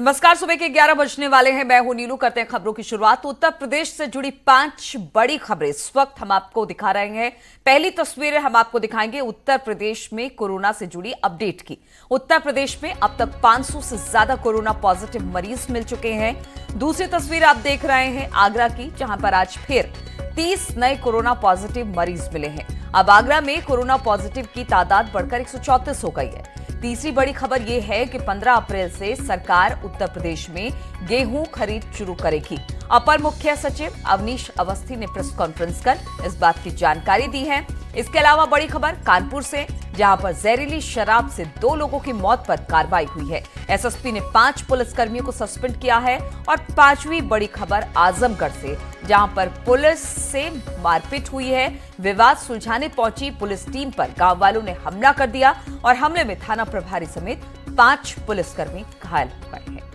नमस्कार, सुबह के 11 बजने वाले हैं। मैं हूं नीलू। करते हैं खबरों की शुरुआत। उत्तर प्रदेश से जुड़ी 5 बड़ी खबरें इस वक्त हम आपको दिखा रहे हैं। पहली तस्वीरें हम आपको दिखाएंगे उत्तर प्रदेश में कोरोना से जुड़ी अपडेट की। उत्तर प्रदेश में अब तक 500 से ज्यादा कोरोना पॉजिटिव मरीज मिल चुके हैं। दूसरी तस्वीर आप देख रहे हैं आगरा की, जहां पर आज फिर 30 नए कोरोना पॉजिटिव मरीज मिले हैं। अब आगरा में कोरोना पॉजिटिव की तादाद बढ़कर 134 हो गई है। तीसरी बड़ी खबर यह है कि 15 अप्रैल से सरकार उत्तर प्रदेश में गेहूं खरीद शुरू करेगी। अपर मुख्य सचिव अवनीश अवस्थी ने प्रेस कॉन्फ्रेंस कर इस बात की जानकारी दी है। इसके अलावा बड़ी खबर कानपुर से, जहां पर जहरीली शराब से 2 लोगों की मौत पर कार्रवाई हुई है। एसएसपी ने 5 पुलिसकर्मियों को सस्पेंड किया है। और 5वीं बड़ी खबर आजमगढ़ से, जहां पर पुलिस से मारपीट हुई है। विवाद सुलझाने पहुंची पुलिस टीम पर गांव वालों ने हमला कर दिया और हमले में थाना प्रभारी समेत 5 पुलिसकर्मी घायल हो गए हैं।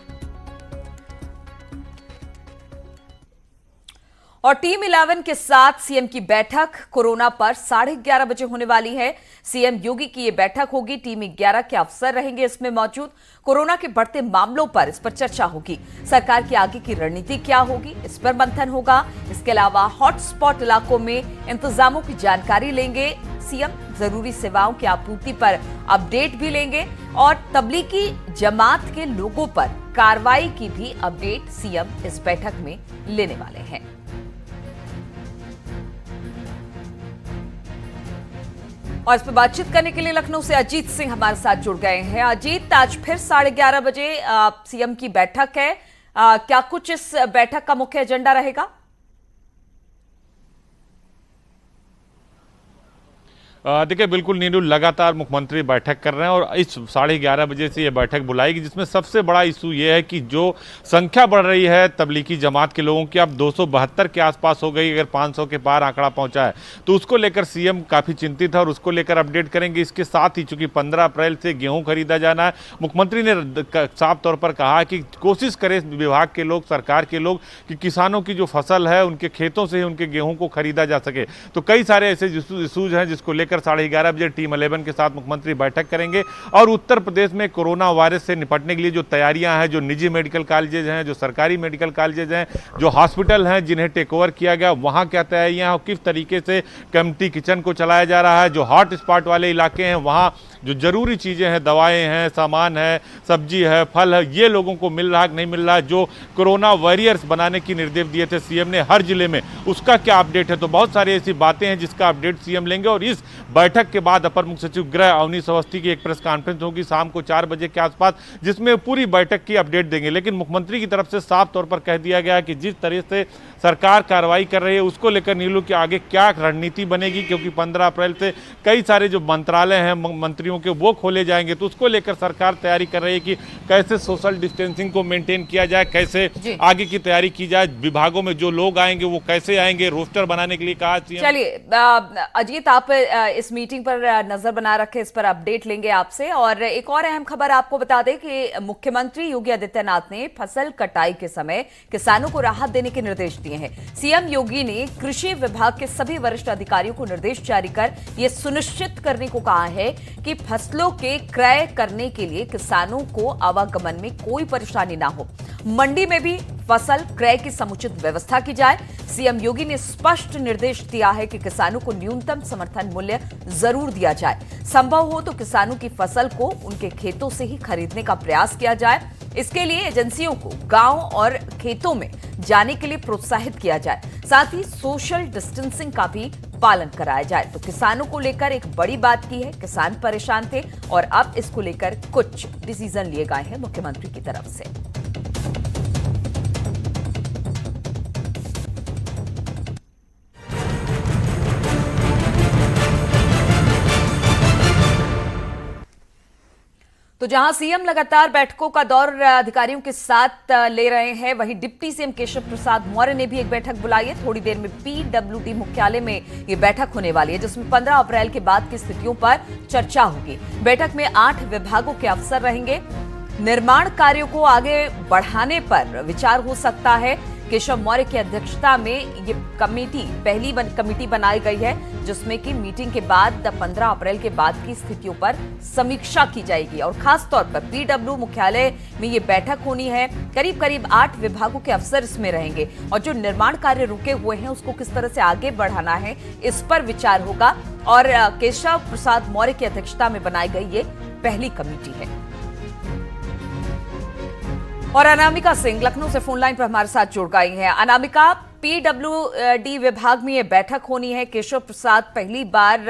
और टीम 11 के साथ सीएम की बैठक कोरोना पर 11:30 बजे होने वाली है। सीएम योगी की यह बैठक होगी। टीम 11 के अफसर रहेंगे इसमें मौजूद। कोरोना के बढ़ते मामलों पर इस पर चर्चा होगी। सरकार की आगे की रणनीति क्या होगी, इस पर मंथन होगा। इसके अलावा हॉटस्पॉट इलाकों में इंतजामों की जानकारी लेंगे सीएम। जरूरी सेवाओं की आपूर्ति पर अपडेट भी लेंगे और तबलीगी जमात के लोगों पर कार्रवाई की भी अपडेट सीएम इस बैठक में लेने वाले हैं। और इस पर बातचीत करने के लिए लखनऊ से अजीत सिंह हमारे साथ जुड़ गए हैं। अजीत, आज फिर 11:30 बजे सीएम की बैठक है। क्या कुछ इस बैठक का मुख्य एजेंडा रहेगा? देखिए, बिल्कुल नीलू, लगातार मुख्यमंत्री बैठक कर रहे हैं और इस 11:30 बजे से ये बैठक बुलाएगी, जिसमें सबसे बड़ा इशू ये है कि जो संख्या बढ़ रही है तबलीगी जमात के लोगों की, अब 272 के आसपास हो गई। अगर 500 के पार आंकड़ा पहुंचा है तो उसको लेकर सीएम काफ़ी चिंतित है और उसको लेकर अपडेट करेंगे। इसके साथ ही चूंकि 15 अप्रैल से गेहूँ खरीदा जाना है, मुख्यमंत्री ने साफ तौर पर कहा कि कोशिश करें विभाग के लोग, सरकार के लोग, कि किसानों की जो फसल है उनके खेतों से ही उनके गेहूँ को खरीदा जा सके। तो कई सारे ऐसे इशूज हैं जिसको लेकर 11:30 बजे टीम 11 के साथ मुख्यमंत्री बैठक करेंगे। और उत्तर प्रदेश में कोरोना वायरस से निपटने के लिए जो तैयारियां हैं, जो निजी मेडिकल कॉलेजेज हैं, जो सरकारी मेडिकल कॉलेजेज हैं, जो हॉस्पिटल हैं जिन्हें टेक ओवर किया गया, वहां क्या तैयारियां हैं और किस तरीके से कम्युनिटी किचन को चलाया जा रहा है। जो हॉट स्पॉट वाले इलाके हैं वहां जो जरूरी चीजें हैं, दवाएं हैं, सामान है, सब्जी है, फल है, ये लोगों को मिल रहा है कि नहीं मिल रहा है। जो कोरोना वॉरियर्स बनाने की निर्देश दिए थे सीएम ने हर जिले में, उसका क्या अपडेट है। तो बहुत सारी ऐसी बातें हैं जिसका अपडेट सीएम लेंगे। और इस बैठक के बाद अपर मुख्य सचिव गृह अवनीश अवस्थी की एक प्रेस कॉन्फ्रेंस होगी शाम को 4 बजे के आसपास, जिसमें पूरी बैठक की अपडेट देंगे। लेकिन मुख्यमंत्री की तरफ से साफ तौर पर कह दिया गया कि जिस तरह से सरकार कार्रवाई कर रही है उसको लेकर नीलू के आगे क्या रणनीति बनेगी, क्योंकि 15 अप्रैल से कई सारे जो मंत्रालय हैं मंत्रियों के, वो खोले जाएंगे। तो उसको लेकर सरकार तैयारी कर रही है कि कैसे सोशल डिस्टेंसिंग को मेंटेन किया जाए, कैसे आगे की तैयारी की जाए, विभागों में जो लोग आएंगे वो कैसे आएंगे, रोस्टर बनाने के लिए कहा। चलिए अजीत, आप इस मीटिंग पर नजर बना रखे, इस पर अपडेट लेंगे आपसे। और एक और अहम खबर आपको बता दें कि मुख्यमंत्री योगी आदित्यनाथ ने फसल कटाई के समय किसानों को राहत देने के निर्देश दिए हैं। सीएम योगी ने कृषि विभाग के सभी वरिष्ठ अधिकारियों को निर्देश जारी कर यह सुनिश्चित करने को कहा है कि फसलों के क्रय करने के लिए किसानों को आवागमन में कोई परेशानी ना हो। मंडी में भी फसल क्रय की समुचित व्यवस्था की जाए। सीएम योगी ने स्पष्ट निर्देश दिया है कि किसानों को न्यूनतम समर्थन मूल्य जरूर दिया जाए। संभव हो तो किसानों की फसल को उनके खेतों से ही खरीदने का प्रयास किया जाए। इसके लिए एजेंसियों को गांव और खेतों में जाने के लिए प्रोत्साहित किया जाए। साथ ही सोशल डिस्टेंसिंग का भी पालन कराया जाए। तो किसानों को लेकर एक बड़ी बात की है। किसान परेशान थे और अब इसको लेकर कुछ डिसीजन लिए गए हैं मुख्यमंत्री की तरफ से। तो जहां सीएम लगातार बैठकों का दौर अधिकारियों के साथ ले रहे हैं, वहीं डिप्टी सीएम केशव प्रसाद मौर्य ने भी एक बैठक बुलाई है। थोड़ी देर में पीडब्ल्यूडी मुख्यालय में ये बैठक होने वाली है, जिसमें 15 अप्रैल के बाद की स्थितियों पर चर्चा होगी। बैठक में 8 विभागों के अफसर रहेंगे। निर्माण कार्यों को आगे बढ़ाने पर विचार हो सकता है। केशव मौर्य की अध्यक्षता में ये पहली कमेटी बनाई गई है, जिसमें कि मीटिंग के बाद 15 अप्रैल के बाद की स्थितियों पर समीक्षा की जाएगी और खास तौर पर पीडब्ल्यू मुख्यालय में ये बैठक होनी है। करीब करीब 8 विभागों के अफसर इसमें रहेंगे और जो निर्माण कार्य रुके हुए हैं उसको किस तरह से आगे बढ़ाना है, इस पर विचार होगा। और केशव प्रसाद मौर्य की अध्यक्षता में बनाई गई ये पहली कमेटी है। और अनामिका सिंह लखनऊ से फोन लाइन पर हमारे साथ जुड़ गई हैं। अनामिका, पीडब्ल्यूडी विभाग में ये बैठक होनी है। केशव प्रसाद पहली बार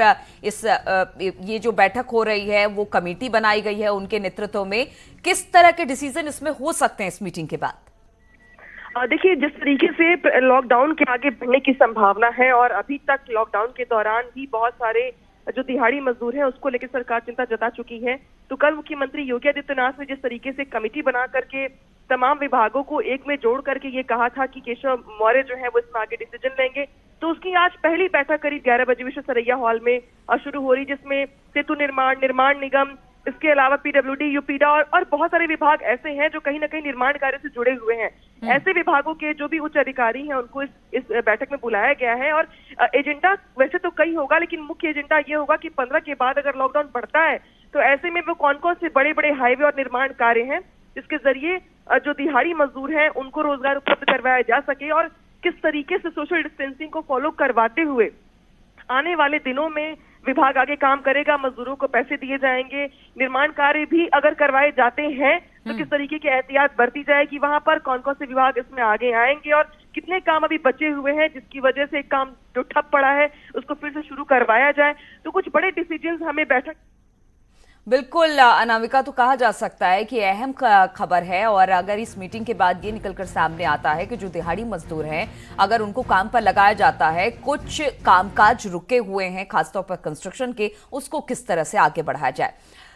ये जो बैठक हो रही है वो कमेटी बनाई गई है उनके नेतृत्व में। किस तरह के डिसीजन इसमें हो सकते हैं इस मीटिंग के बाद? देखिए, जिस तरीके से लॉकडाउन के आगे बढ़ने की संभावना है और अभी तक लॉकडाउन के दौरान भी बहुत सारे जो दिहाड़ी मजदूर हैं उसको लेकर सरकार चिंता जता चुकी है। तो कल मुख्यमंत्री योगी आदित्यनाथ ने जिस तरीके से कमेटी बना करके तमाम विभागों को एक में जोड़ करके ये कहा था कि केशव मौर्य जो है वो इसमें आगे डिसीजन लेंगे, तो उसकी आज पहली बैठक करीब 11 बजे विश्व सरैया हॉल में शुरू हो रही, जिसमें सेतु निर्माण निगम, इसके अलावा पीडब्ल्यूडी, यूपीडा और बहुत सारे विभाग ऐसे हैं जो कहीं ना कहीं निर्माण कार्य से जुड़े हुए हैं। ऐसे विभागों के जो भी उच्च अधिकारी हैं उनको इस बैठक में बुलाया गया है। और एजेंडा वैसे तो कई होगा, लेकिन मुख्य एजेंडा ये होगा कि 15 के बाद अगर लॉकडाउन बढ़ता है तो ऐसे में वो कौन कौन से बड़े बड़े हाईवे और निर्माण कार्य हैं जिसके जरिए जो दिहाड़ी मजदूर हैं उनको रोजगार उपलब्ध करवाया जा सके, और किस तरीके से सोशल डिस्टेंसिंग को फॉलो करवाते हुए आने वाले दिनों में विभाग आगे काम करेगा, मजदूरों को पैसे दिए जाएंगे, निर्माण कार्य भी अगर करवाए जाते हैं तो किस तरीके की एहतियात बरती जाएगी, वहां पर कौन कौन से विभाग इसमें आगे आएंगे और कितने काम अभी बचे हुए हैं जिसकी वजह से काम जो ठप पड़ा है उसको फिर से शुरू करवाया जाए। तो कुछ बड़े डिसीजंस हमें बैठक। बिल्कुल अनामिका, तो कहा जा सकता है कि अहम खबर है। और अगर इस मीटिंग के बाद ये निकलकर सामने आता है कि जो दिहाड़ी मजदूर हैं अगर उनको काम पर लगाया जाता है, कुछ कामकाज रुके हुए हैं खासतौर पर कंस्ट्रक्शन के, उसको किस तरह से आगे बढ़ाया जाए।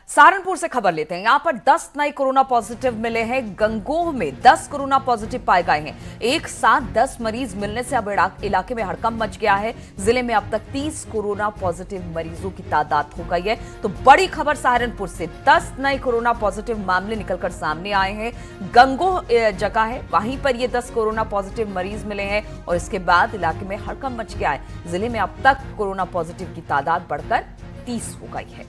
सहारनपुर से खबर लेते हैं। यहां पर 10 नए कोरोना पॉजिटिव मिले हैं। गंगोह में 10 कोरोना पॉजिटिव पाए गए हैं। एक साथ 10 मरीज मिलने से अब इलाके में हड़कंप मच गया है। जिले में अब तक 30 कोरोना पॉजिटिव मरीजों की तादाद हो गई है। तो बड़ी खबर सहारनपुर से, 10 नए कोरोना पॉजिटिव मामले निकलकर सामने आए हैं। गंगोह जगह है, वहीं पर ये 10 कोरोना पॉजिटिव मरीज मिले हैं और इसके बाद इलाके में हड़कंप मच गया है। जिले में अब तक कोरोना पॉजिटिव की तादाद बढ़कर 30 हो गई है।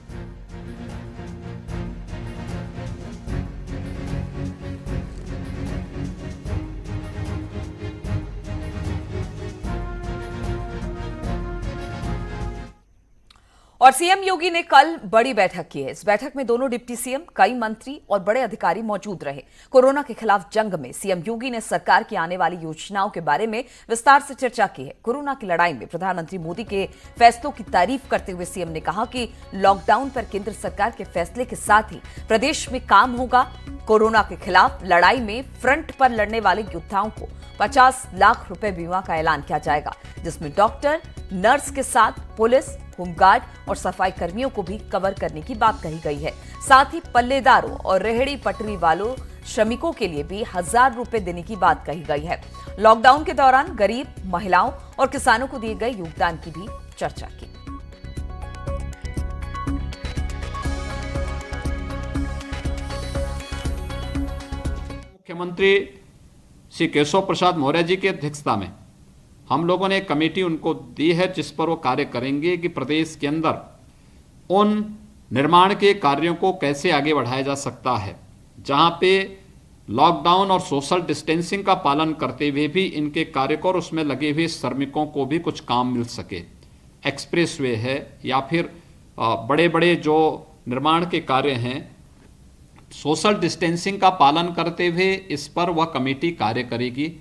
और सीएम योगी ने कल बड़ी बैठक की है। इस बैठक में दोनों डिप्टी सीएम, कई मंत्री और बड़े अधिकारी मौजूद रहे। कोरोना के खिलाफ जंग में सीएम योगी ने सरकार की आने वाली योजनाओं के बारे में विस्तार से चर्चा की है। कोरोना की लड़ाई में प्रधानमंत्री मोदी के फैसलों की तारीफ करते हुए सीएम ने कहा कि लॉकडाउन पर केंद्र सरकार के फैसले के साथ ही प्रदेश में काम होगा। कोरोना के खिलाफ लड़ाई में फ्रंट पर लड़ने वाले योद्धाओं को 50 लाख रुपए बीमा का ऐलान किया जाएगा, जिसमें डॉक्टर, नर्स के साथ पुलिस, होमगार्ड और सफाई कर्मियों को भी कवर करने की बात कही गई है। साथ ही पल्लेदारों और रेहड़ी पटरी वालों श्रमिकों के लिए भी 1000 रुपए देने की बात कही गई है। लॉकडाउन के दौरान गरीब, महिलाओं और किसानों को दिए गए योगदान की भी चर्चा की। मुख्यमंत्री श्री केशव प्रसाद मौर्य जी की अध्यक्षता में हम लोगों ने एक कमेटी उनको दी है जिस पर वो कार्य करेंगे कि प्रदेश के अंदर उन निर्माण के कार्यों को कैसे आगे बढ़ाया जा सकता है, जहां पे लॉकडाउन और सोशल डिस्टेंसिंग का पालन करते हुए भी इनके कार्य को और उसमें लगे हुए श्रमिकों को भी कुछ काम मिल सके। एक्सप्रेसवे है या फिर बड़े बड़े जो निर्माण के कार्य हैं, सोशल डिस्टेंसिंग का पालन करते हुए इस पर वह कमेटी कार्य करेगी।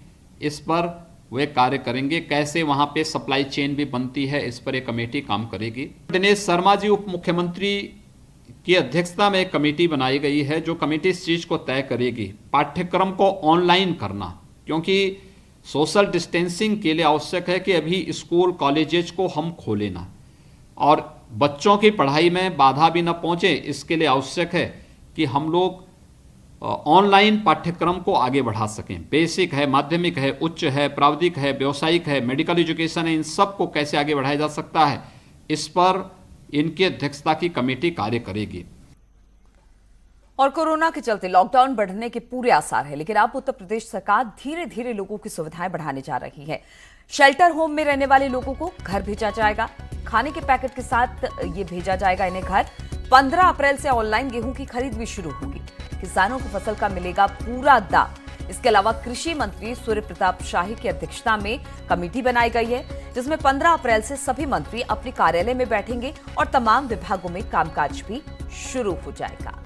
इस पर वे कार्य करेंगे, कैसे वहां पे सप्लाई चेन भी बनती है, इस पर एक कमेटी काम करेगी। दिनेश शर्मा जी उप मुख्यमंत्री की अध्यक्षता में एक कमेटी बनाई गई है जो कमेटी इस चीज को तय करेगी पाठ्यक्रम को ऑनलाइन करना, क्योंकि सोशल डिस्टेंसिंग के लिए आवश्यक है कि अभी स्कूल कॉलेजेस को हम खोलें ना और बच्चों की पढ़ाई में बाधा भी न पहुंचे। इसके लिए आवश्यक है कि हम लोग ऑनलाइन पाठ्यक्रम को आगे बढ़ा सकें। बेसिक है, माध्यमिक है, उच्च है, प्राविधिक है, व्यावसायिक है, मेडिकल एजुकेशन है, इन सब को कैसे आगे बढ़ाया जा सकता है, इस पर इनकी अध्यक्षता की कमेटी कार्य करेगी। और कोरोना के चलते लॉकडाउन बढ़ने के पूरे आसार है, लेकिन अब उत्तर प्रदेश सरकार धीरे धीरे लोगों की सुविधाएं बढ़ाने जा रही है। शेल्टर होम में रहने वाले लोगों को घर भेजा जाएगा, खाने के पैकेट के साथ ये भेजा जाएगा इन्हें घर। 15 अप्रैल से ऑनलाइन गेहूं की खरीद भी शुरू होगी। किसानों को फसल का मिलेगा पूरा दाम। इसके अलावा कृषि मंत्री सूर्य प्रताप शाही की अध्यक्षता में कमेटी बनाई गई है, जिसमें 15 अप्रैल से सभी मंत्री अपने कार्यालय में बैठेंगे और तमाम विभागों में कामकाज भी शुरू हो जाएगा।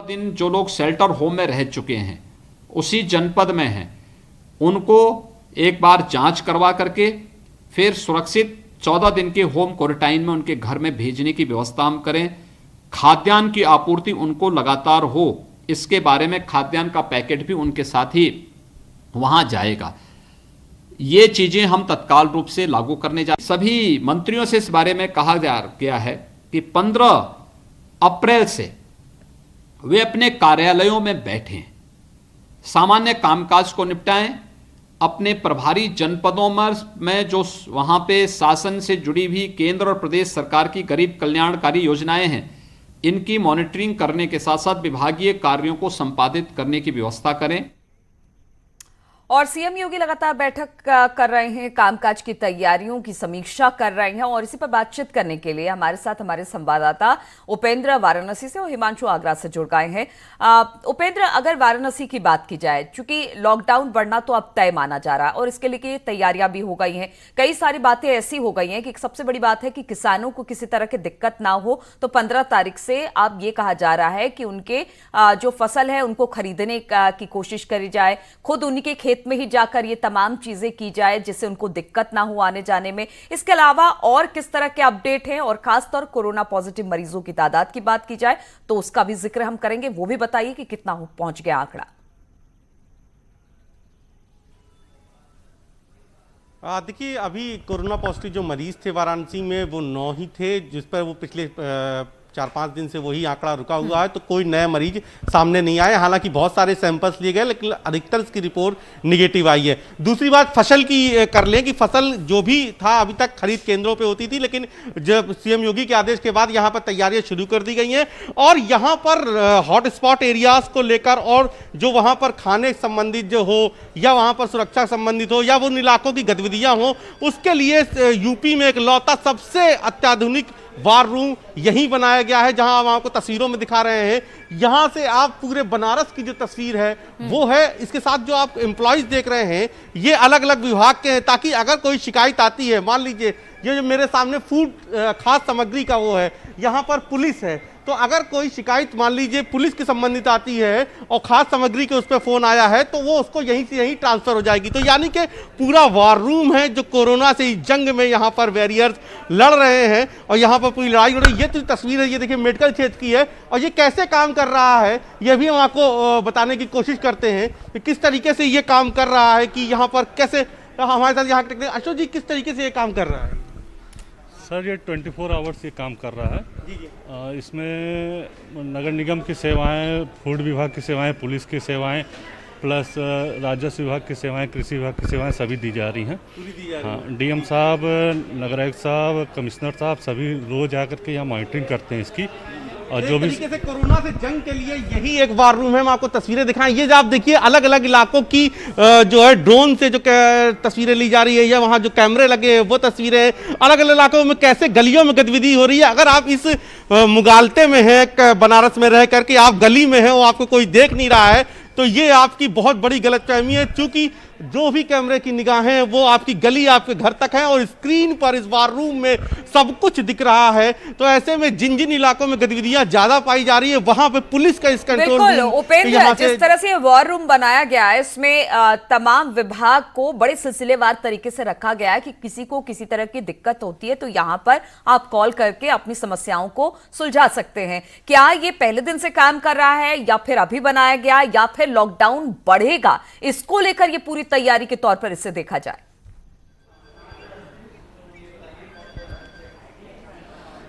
दिन जो लोग शेल्टर होम में रह चुके हैं, उसी जनपद में हैं, उनको एक बार जांच करवा करके फिर सुरक्षित 14 दिन के होम क्वारंटाइन में उनके घर में भेजने की व्यवस्था हम करें। खाद्यान्न की आपूर्ति उनको लगातार हो, इसके बारे में खाद्यान्न का पैकेट भी उनके साथ ही वहां जाएगा। ये चीजें हम तत्काल रूप से लागू करने जा सभी मंत्रियों से इस बारे में कहा गया है कि 15 अप्रैल से वे अपने कार्यालयों में बैठें, सामान्य कामकाज को निपटाएं, अपने प्रभारी जनपदों में जो वहां पे शासन से जुड़ी हुई केंद्र और प्रदेश सरकार की गरीब कल्याणकारी योजनाएं हैं, इनकी मॉनिटरिंग करने के साथ साथ विभागीय कार्यों को संपादित करने की व्यवस्था करें। और सीएम योगी लगातार बैठक कर रहे हैं, कामकाज की तैयारियों की समीक्षा कर रहे हैं और इसी पर बातचीत करने के लिए हमारे साथ हमारे संवाददाता उपेंद्र वाराणसी से और हिमांशु आगरा से जुड़ गए हैं। उपेंद्र, अगर वाराणसी की बात की जाए, चूंकि लॉकडाउन बढ़ना तो अब तय माना जा रहा है और इसके लिए तैयारियां भी हो गई हैं, कई सारी बातें ऐसी हो गई हैं कि सबसे बड़ी बात है कि किसानों को किसी तरह की दिक्कत ना हो, तो 15 तारीख से अब ये कहा जा रहा है कि उनके जो फसल है उनको खरीदने की कोशिश करी जाए, खुद उन्हीं के खेत में ही जाकर ये तमाम चीजें की जाए जिससे उनको दिक्कत ना हो आने जाने में। इसके अलावा और किस तरह के अपडेट हैं, और खासतौर कोरोना पॉजिटिव मरीजों की तादाद की बात की जाए तो उसका भी जिक्र हम करेंगे। वो भी बताइए कि कितना पहुंच गया आंकड़ा। देखिए, अभी कोरोना पॉजिटिव जो मरीज थे वाराणसी में वो 9 ही थे, जिस पर वो पिछले 4-5 दिन से वही आंकड़ा रुका हुआ है, तो कोई नए मरीज सामने नहीं आए। हालांकि बहुत सारे सैंपल्स लिए गए, लेकिन अधिकतर इसकी रिपोर्ट निगेटिव आई है। दूसरी बात फसल की कर लें कि फसल जो भी था अभी तक खरीद केंद्रों पे होती थी, लेकिन जब सीएम योगी के आदेश के बाद यहाँ पर तैयारियां शुरू कर दी गई हैं और यहाँ पर हॉटस्पॉट एरियाज को लेकर और जो वहाँ पर खाने संबंधित जो हो या वहाँ पर सुरक्षा संबंधित हो या वो इलाकों की गतिविधियाँ हो, उसके लिए यूपी में एक लौता सबसे अत्याधुनिक वार रूम यहीं बनाया गया है, जहां हम आपको तस्वीरों में दिखा रहे हैं। यहां से आप पूरे बनारस की जो तस्वीर है वो है। इसके साथ जो आप एम्प्लॉयज देख रहे हैं ये अलग अलग विभाग के हैं, ताकि अगर कोई शिकायत आती है, मान लीजिए ये जो मेरे सामने फूड खाद्य सामग्री का वो है, यहाँ पर पुलिस है, तो अगर कोई शिकायत मान लीजिए पुलिस के संबंधित आती है और खाद्य सामग्री के उस पर फोन आया है तो वो उसको यहीं से यहीं ट्रांसफर हो जाएगी। तो यानी कि पूरा वार रूम है जो कोरोना से इस जंग में यहाँ पर वॉरियर्स लड़ रहे हैं और यहाँ पर पूरी लड़ाई हो रही है। ये तो तस्वीर है, ये देखिए मेडिकल क्षेत्र की है और ये कैसे काम कर रहा है ये भी हम आपको बताने की कोशिश करते हैं कि किस तरीके से ये काम कर रहा है, कि यहाँ पर कैसे हमारे साथ यहाँ टेक्निक अशोक जी किस तरीके से ये काम कर रहा है। सर, ये 24 आवर्स ये काम कर रहा है। इसमें नगर निगम की सेवाएं, फूड विभाग की सेवाएं, पुलिस की सेवाएं, प्लस राजस्व विभाग की सेवाएं, कृषि विभाग की सेवाएं सभी दी जा रही हैं। हाँ, डीएम साहब, नगर आयुक्त साहब, कमिश्नर साहब सभी रोज आकर के यहाँ मॉनिटरिंग करते हैं इसकी। और जो भी तरीके से कोरोना से जंग के लिए यही एक वार रूम है। हम आपको तस्वीरें दिखाएं। ये जो आप देखिए अलग अलग इलाकों की जो है ड्रोन से जो तस्वीरें ली जा रही है या वहां जो कैमरे लगे हैं वो तस्वीरें, अलग अलग इलाकों में कैसे गलियों में गतिविधि हो रही है। अगर आप इस मुगालते में है, बनारस में रह करके आप गली में है और आपको कोई देख नहीं रहा है, तो ये आपकी बहुत बड़ी गलतफहमी है, क्योंकि जो भी कैमरे की निगाहें हैं वो आपकी गली आपके घर तक है और स्क्रीन पर इस वार रूम में सब कुछ दिख रहा है। तो ऐसे में जिन जिन इलाकों में गतिविधियां ज्यादा पाई जा रही है वहां पे पुलिस का इस कंट्रोल बिल्कुल उपेंद्र, जिस तरह से वार रूम बनाया गया है इसमें तमाम विभाग को बड़े सिलसिलेवार तरीके से रखा गया है कि किसी को किसी तरह की दिक्कत होती है तो यहाँ पर आप कॉल करके अपनी समस्याओं को सुलझा सकते हैं। क्या ये पहले दिन से काम कर रहा है या फिर अभी बनाया गया या फिर लॉकडाउन बढ़ेगा, इसको लेकर ये पूरी तैयारी के तौर पर इसे देखा जाए?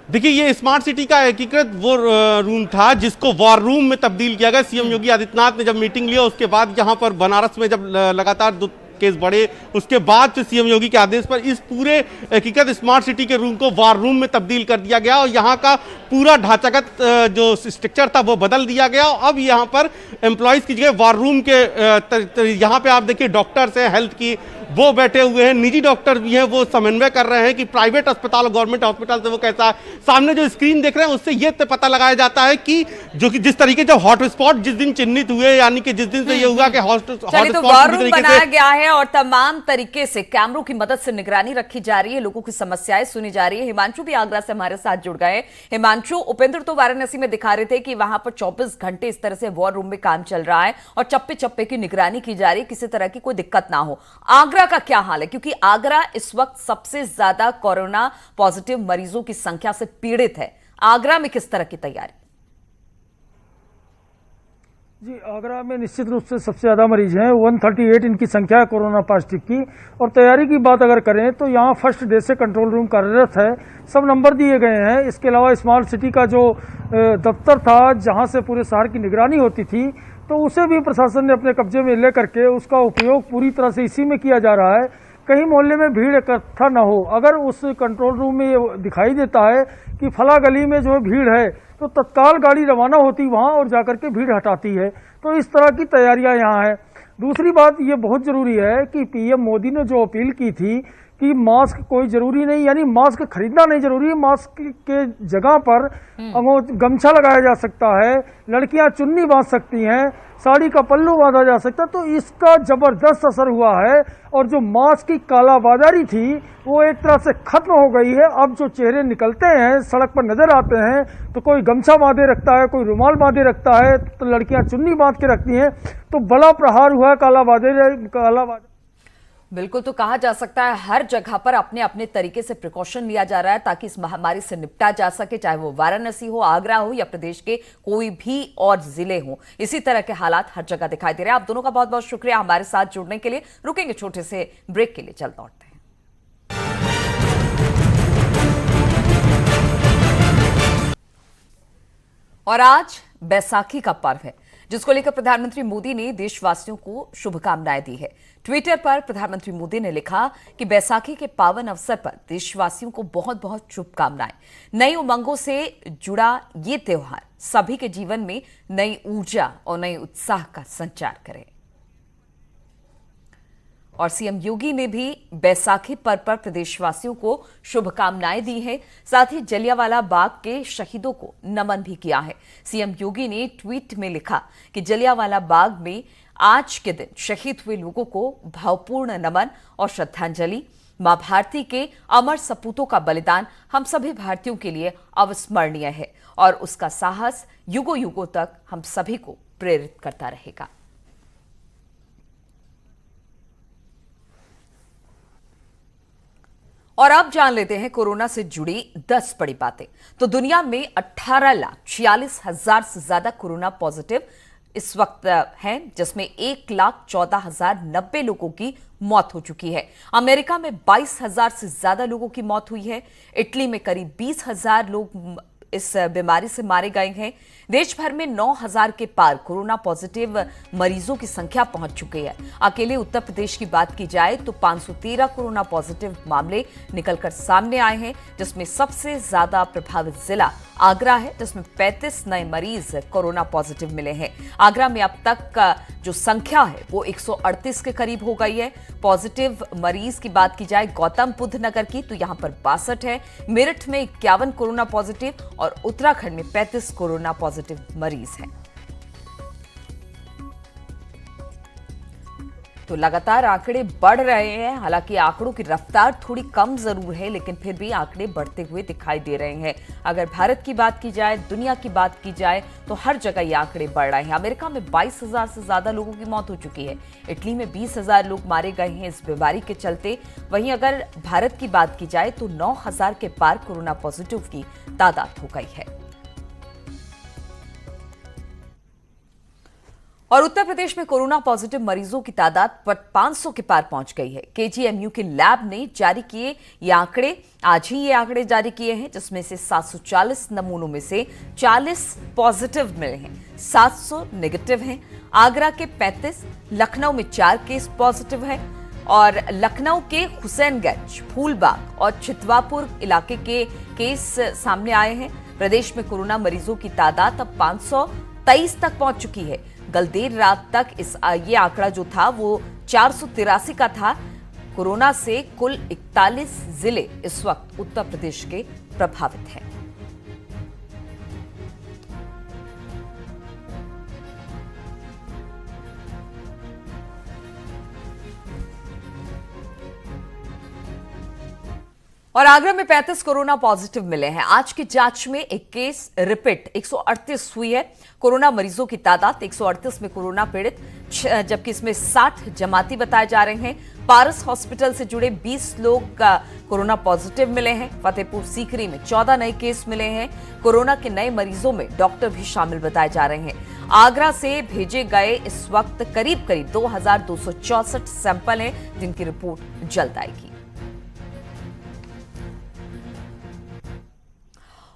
देखिए, ये स्मार्ट सिटी का एकीकृत वो रूम था जिसको वॉर रूम में तब्दील किया गया। सीएम योगी आदित्यनाथ ने जब मीटिंग लिया उसके बाद यहाँ पर बनारस में जब लगातार केस बढ़े। उसके बाद से सीएम योगी के आदेश पर इस पूरे हकीकत स्मार्ट सिटी के रूम को वार रूम में तब्दील कर दिया गया और यहाँ का पूरा ढांचागत जो स्ट्रक्चर था वो बदल दिया गया। अब यहाँ पर एम्प्लॉयज की जगह वार रूम के यहाँ पे आप देखिए डॉक्टर्स हैं हेल्थ की वो बैठे हुए हैं, निजी डॉक्टर भी हैं, वो समन्वय कर रहे हैं कि प्राइवेट अस्पताल और गवर्नमेंट हॉस्पिटल से वो कैसा है। सामने जो स्क्रीन देख रहे हैं उससे ये पता लगाया जाता है कि जो कि जिस तरीके से हॉटस्पॉट जिस दिन चिन्हित हुए, यानी कि जिस दिन से ये हुआ कि हॉटस्पॉट तो वॉर रूम बनाया गया है और तमाम तरीके से कैमरों की मदद से निगरानी रखी जा रही है, लोगों की समस्याएं सुनी जा रही है। हिमांशु भी आगरा से हमारे साथ जुड़ गए। हिमांशु, उपेंद्र तो वाराणसी में दिखा रहे थे कि वहां पर 24 घंटे इस तरह से वॉर रूम में काम चल रहा है और चप्पे चप्पे की निगरानी की जा रही है, किसी तरह की कोई दिक्कत ना हो। आगरा का क्या हाल है, क्योंकि आगरा इस वक्त सबसे ज्यादा कोरोना पॉजिटिव मरीजों की संख्या से पीड़ित है। आगरा में किस तरह की तैयारी? जी, आगरा में निश्चित रूप से सबसे ज्यादा मरीज हैं, 138 इनकी संख्या है कोरोना पॉजिटिव की। और तैयारी की बात अगर करें तो यहाँ फर्स्ट डे से कंट्रोल रूम कार्यरत है, सब नंबर दिए गए हैं। इसके अलावा स्मार्ट सिटी का जो दफ्तर था जहाँ से पूरे शहर की निगरानी होती थी, तो उसे भी प्रशासन ने अपने कब्जे में ले करके उसका उपयोग पूरी तरह से इसी में किया जा रहा है, कहीं मोहल्ले में भीड़ इकट्ठा न हो। अगर उस कंट्रोल रूम में ये दिखाई देता है कि फला गली में जो है भीड़ है तो तत्काल गाड़ी रवाना होती वहां और जाकर के भीड़ हटाती है। तो इस तरह की तैयारियां यहाँ है। दूसरी बात ये बहुत जरूरी है कि पीएम मोदी ने जो अपील की थी कि मास्क कोई जरूरी नहीं, यानी मास्क खरीदना नहीं जरूरी है, मास्क के जगह पर गमछा लगाया जा सकता है, लड़कियां चुन्नी बांध सकती हैं, साड़ी का पल्लू बांधा जा सकता है। तो इसका जबरदस्त असर हुआ है और जो मास्क की कालाबाजारी थी वो एक तरह से खत्म हो गई है। अब जो चेहरे निकलते हैं सड़क पर नजर आते हैं तो कोई गमछा बांधे रखता है, कोई रुमाल बांधे रखता है, तो लड़कियां चुन्नी बांध के रखती हैं। तो बड़ा प्रहार हुआ है कालाबाजारी। बिल्कुल, तो कहा जा सकता है हर जगह पर अपने अपने तरीके से प्रिकॉशन लिया जा रहा है ताकि इस महामारी से निपटा जा सके, चाहे वो वाराणसी हो, आगरा हो या प्रदेश के कोई भी और जिले हो। इसी तरह के हालात हर जगह दिखाई दे रहे हैं। आप दोनों का बहुत बहुत शुक्रिया हमारे साथ जुड़ने के लिए। रुकेंगे छोटे से ब्रेक के लिए, चल दौड़ते हैं। और आज बैसाखी का पर्व है, जिसको लेकर प्रधानमंत्री मोदी ने देशवासियों को शुभकामनाएं दी है। ट्विटर पर प्रधानमंत्री मोदी ने लिखा कि बैसाखी के पावन अवसर पर देशवासियों को बहुत बहुत शुभकामनाएं। नई उमंगों से जुड़ा ये त्योहार सभी के जीवन में नई ऊर्जा और नए उत्साह का संचार करे। और सीएम योगी ने भी बैसाखी पर्व पर प्रदेशवासियों को शुभकामनाएं दी है, साथ ही जलियांवाला बाग के शहीदों को नमन भी किया है। सीएम योगी ने ट्वीट में लिखा कि जलियांवाला बाग में आज के दिन शहीद हुए लोगों को भावपूर्ण नमन और श्रद्धांजलि। मां भारती के अमर सपूतों का बलिदान हम सभी भारतीयों के लिए अविस्मरणीय है और उसका साहस युगों युगों तक हम सभी को प्रेरित करता रहेगा। और अब जान लेते हैं कोरोना से जुड़ी 10 बड़ी बातें। तो दुनिया में 18,46,000 से ज्यादा कोरोना पॉजिटिव इस वक्त हैं, जिसमें 1,14,090 लोगों की मौत हो चुकी है। अमेरिका में 22,000 से ज्यादा लोगों की मौत हुई है। इटली में करीब 20,000 लोग इस बीमारी से मारे गए हैं। देश भर में 9,000 के पार कोरोना पॉजिटिव मरीजों की संख्या पहुंच चुकी है। अकेले उत्तर प्रदेश की बात की जाए तो 513 कोरोना पॉजिटिव मामले निकलकर सामने आए हैं, जिसमें सबसे ज्यादा प्रभावित जिला आगरा है, जिसमें 35 नए मरीज कोरोना पॉजिटिव मिले हैं। आगरा में अब तक का जो संख्या है वो 138 के करीब हो गई है। पॉजिटिव मरीज की बात की जाए गौतम बुद्ध नगर की तो यहां पर 62 है, मेरठ में 51 कोरोना पॉजिटिव और उत्तराखंड में 35 कोरोना पॉजिटिव मरीज हैं। तो लगातार आंकड़े बढ़ रहे हैं। हालांकि आंकड़ों की रफ्तार थोड़ी कम जरूर है, लेकिन फिर भी आंकड़े बढ़ते हुए दिखाई दे रहे हैं। अगर भारत की बात की जाए, दुनिया की बात की जाए तो हर जगह ये आंकड़े बढ़ रहे हैं। अमेरिका में 22,000 से ज्यादा लोगों की मौत हो चुकी है। इटली में 20,000 लोग मारे गए हैं इस बीमारी के चलते। वहीं अगर भारत की बात की जाए तो 9,000 के पार कोरोना पॉजिटिव की तादाद हो गई है। और उत्तर प्रदेश में कोरोना पॉजिटिव मरीजों की तादाद 500 के पार पहुंच गई है। केजीएमयू के लैब ने जारी किए ये आंकड़े, आज ही ये आंकड़े जारी किए हैं, जिसमें से 740 नमूनों में से 40 पॉजिटिव मिले हैं, 700 नेगेटिव हैं। आगरा के 35, लखनऊ में 4 केस पॉजिटिव है, और लखनऊ के हुसैनगंज, फूलबाग और चितवापुर इलाके के केस सामने आए हैं। प्रदेश में कोरोना मरीजों की तादाद अब 523 तक पहुंच चुकी है। कल देर रात तक ये आंकड़ा जो था वो 483 का था। कोरोना से कुल 41 जिले इस वक्त उत्तर प्रदेश के प्रभावित हैं। और आगरा में 35 कोरोना पॉजिटिव मिले हैं। आज की जांच में एक केस रिपीट 138 हुई है। कोरोना मरीजों की तादाद 138 में कोरोना पीड़ित, जबकि इसमें 60 जमाती बताए जा रहे हैं। पारस हॉस्पिटल से जुड़े 20 लोग कोरोना पॉजिटिव मिले हैं। फतेहपुर सीकरी में 14 नए केस मिले हैं। कोरोना के नए मरीजों में डॉक्टर भी शामिल बताए जा रहे हैं। आगरा से भेजे गए इस वक्त करीब 2264 सैंपल हैं, जिनकी रिपोर्ट जल्द आएगी।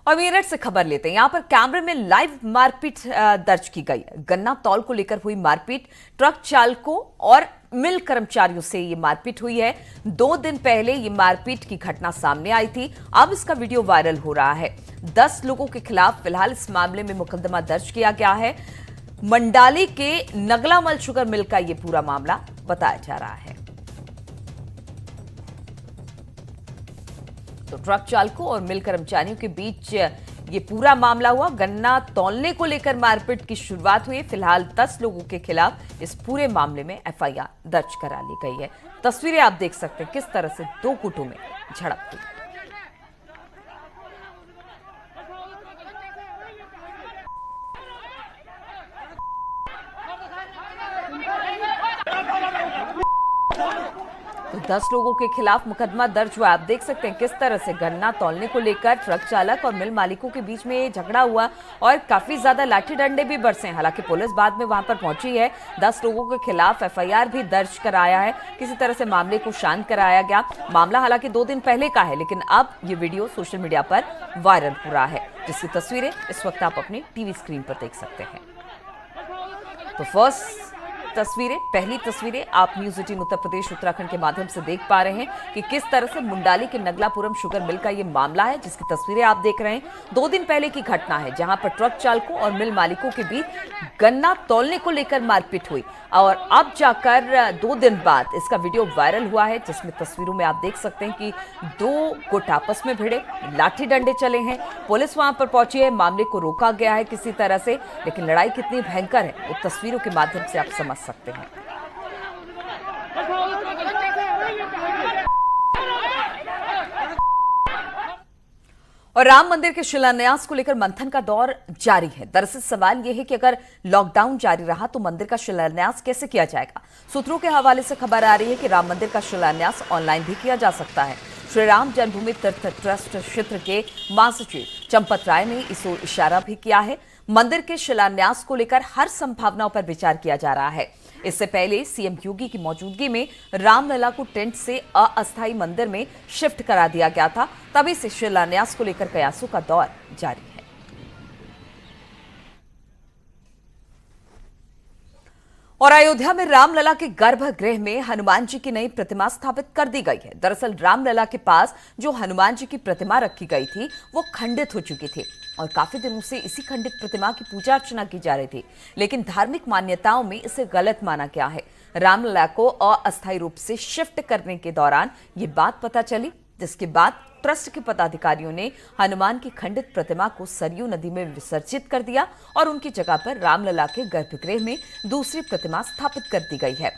और मेरठ से खबर लेते हैं। यहां पर कैमरे में लाइव मारपीट दर्ज की गई है। गन्ना तौल को लेकर हुई मारपीट, ट्रक चालकों और मिल कर्मचारियों से ये मारपीट हुई है। 2 दिन पहले ये मारपीट की घटना सामने आई थी। अब इसका वीडियो वायरल हो रहा है। 10 लोगों के खिलाफ फिलहाल इस मामले में मुकदमा दर्ज किया गया है। मंडाली के नगलामल शुगर मिल का ये पूरा मामला बताया जा रहा है। तो ट्रक चालकों और मिल कर्मचारियों के बीच ये पूरा मामला हुआ। गन्ना तौलने को लेकर मारपीट की शुरुआत हुई। फिलहाल 10 लोगों के खिलाफ इस पूरे मामले में एफआईआर दर्ज करा ली गई है। तस्वीरें आप देख सकते हैं किस तरह से 2 गुटों में झड़प हुई। तो 10 लोगों के खिलाफ मुकदमा दर्ज हुआ। आप देख सकते हैं किस तरह से गन्ना तौलने को लेकर ट्रक चालक और मिल मालिकों के बीच में झगड़ा हुआ और काफी ज्यादा लाठी डंडे भी बरसे। हालांकि पुलिस बाद में वहां पर पहुंची है। 10 लोगों के खिलाफ एफआईआर भी दर्ज कराया है। किसी तरह से मामले को शांत कराया गया। मामला हालांकि 2 दिन पहले का है, लेकिन अब ये वीडियो सोशल मीडिया पर वायरल हो रहा है, जिसकी तस्वीरें इस वक्त आप अपनी टीवी स्क्रीन पर देख सकते हैं। तो पहली तस्वीरें आप न्यूज 18 उत्तर प्रदेश उत्तराखंड के माध्यम से देख पा रहे हैं कि किस तरह से मुंडाली के नगलापुरम शुगर मिल का ये मामला है, जिसकी तस्वीरें आप देख रहे हैं। 2 दिन पहले की घटना है, जहां पर ट्रक चालकों और मिल मालिकों के बीच गन्ना तौलने को लेकर मारपीट हुई और अब जाकर 2 दिन बाद इसका वीडियो वायरल हुआ है, जिसमें तस्वीरों में आप देख सकते हैं कि 2 गुट आपस में भिड़े, लाठी डंडे चले हैं। पुलिस वहां पर पहुंची है, मामले को रोका गया है किसी तरह से, लेकिन लड़ाई कितनी भयंकर है वो तस्वीरों के माध्यम से आप समझ सकते हैं। और राम मंदिर के शिलान्यास को लेकर मंथन का दौर जारी है। दरअसल सवाल यह है कि अगर लॉकडाउन जारी रहा तो मंदिर का शिलान्यास कैसे किया जाएगा। सूत्रों के हवाले से खबर आ रही है कि राम मंदिर का शिलान्यास ऑनलाइन भी किया जा सकता है। श्री राम जन्मभूमि तीर्थ ट्रस्ट क्षेत्र के महासचिव चंपत राय ने इस ओर इशारा भी किया है। मंदिर के शिलान्यास को लेकर हर संभावनाओं पर विचार किया जा रहा है। इससे पहले सीएम योगी की मौजूदगी में रामलला को टेंट से अस्थायी मंदिर में शिफ्ट करा दिया गया था। तभी से शिलान्यास को लेकर प्रयासों का दौर जारी है। और अयोध्या में रामलला के गर्भगृह में हनुमान जी की नई प्रतिमा स्थापित कर दी गई है। दरअसल रामलला के पास जो हनुमान जी की प्रतिमा रखी गई थी वो खंडित हो चुकी थी और काफी दिनों से इसी खंडित प्रतिमा की पूजा अर्चना की जा रही थी, लेकिन धार्मिक मान्यताओं में इसे गलत माना गया है। रामलला को अस्थायी रूप से शिफ्ट करने के दौरान ये बात पता चली, जिसके बाद ट्रस्ट के पदाधिकारियों ने हनुमान की खंडित प्रतिमा को सरयू नदी में विसर्जित कर दिया और उनकी जगह पर रामलला के गर्भगृह में दूसरी प्रतिमा स्थापित कर दी गई है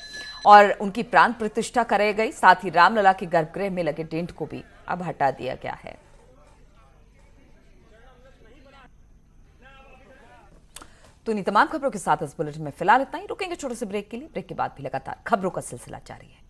और उनकी प्राण प्रतिष्ठा कराई गई। साथ ही रामलला के गर्भगृह में लगे टेंट को भी अब हटा दिया गया है। तो इन तमाम खबरों के साथ इस बुलेटिन में फिलहाल इतना ही। रुकेंगे छोटे से ब्रेक के लिए। ब्रेक के बाद भी लगातार खबरों का सिलसिला जारी है।